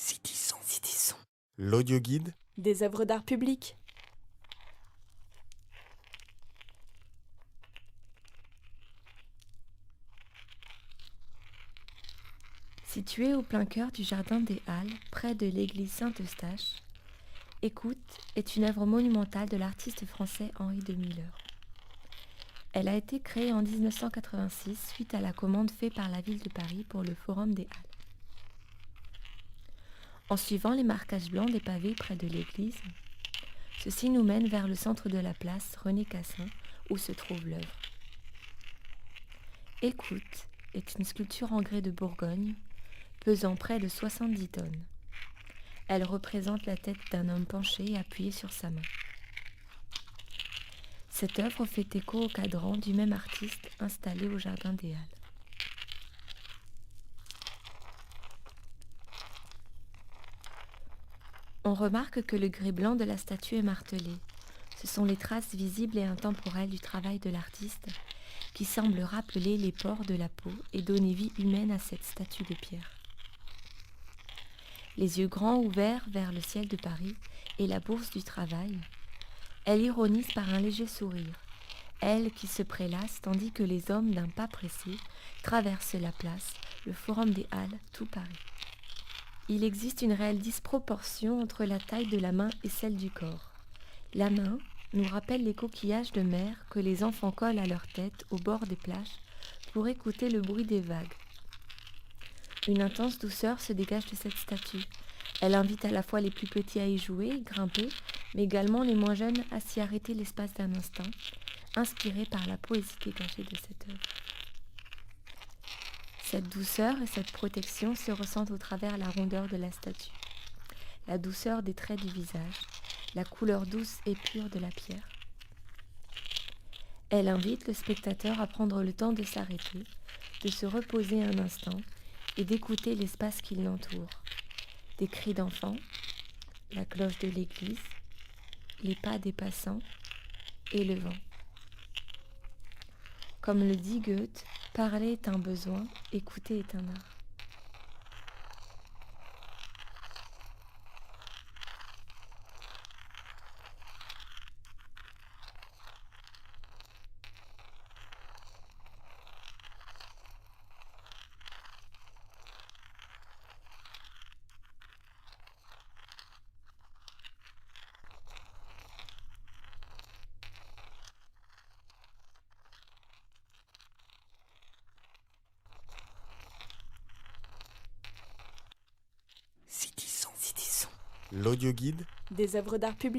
City-son. L'audioguide Des œuvres d'art public. Situé au plein cœur du jardin des Halles, près de l'église Saint-Eustache, Écoute est une œuvre monumentale de l'artiste français Henri de Miller. Elle a été créée en 1986 suite à la commande faite par la ville de Paris pour le Forum des Halles. En suivant les marquages blancs des pavés près de l'église, ceci nous mène vers le centre de la place René Cassin où se trouve l'œuvre. Écoute est une sculpture en grès de Bourgogne, pesant près de 70 tonnes. Elle représente la tête d'un homme penché et appuyé sur sa main. Cette œuvre fait écho au cadran du même artiste installé au jardin des Halles. On remarque que le grès blanc de la statue est martelé. Ce sont les traces visibles et intemporelles du travail de l'artiste qui semblent rappeler les pores de la peau et donner vie humaine à cette statue de pierre. Les yeux grands ouverts vers le ciel de Paris et la bourse du travail, elle ironise par un léger sourire, elle qui se prélasse tandis que les hommes d'un pas pressé traversent la place, le Forum des Halles, tout Paris. Il existe une réelle disproportion entre la taille de la main et celle du corps. La main nous rappelle les coquillages de mer que les enfants collent à leur tête au bord des plages pour écouter le bruit des vagues. Une intense douceur se dégage de cette statue. Elle invite à la fois les plus petits à y jouer, grimper, mais également les moins jeunes à s'y arrêter l'espace d'un instant, inspirés par la poésie dégagée de cette œuvre. Cette douceur et cette protection se ressentent au travers la rondeur de la statue, la douceur des traits du visage, la couleur douce et pure de la pierre. Elle invite le spectateur à prendre le temps de s'arrêter, de se reposer un instant et d'écouter l'espace qui l'entoure. Des cris d'enfants, la cloche de l'église, les pas des passants et le vent. Comme le dit Goethe, parler est un besoin, écouter est un art. City-son. L'audioguide Des œuvres d'art public.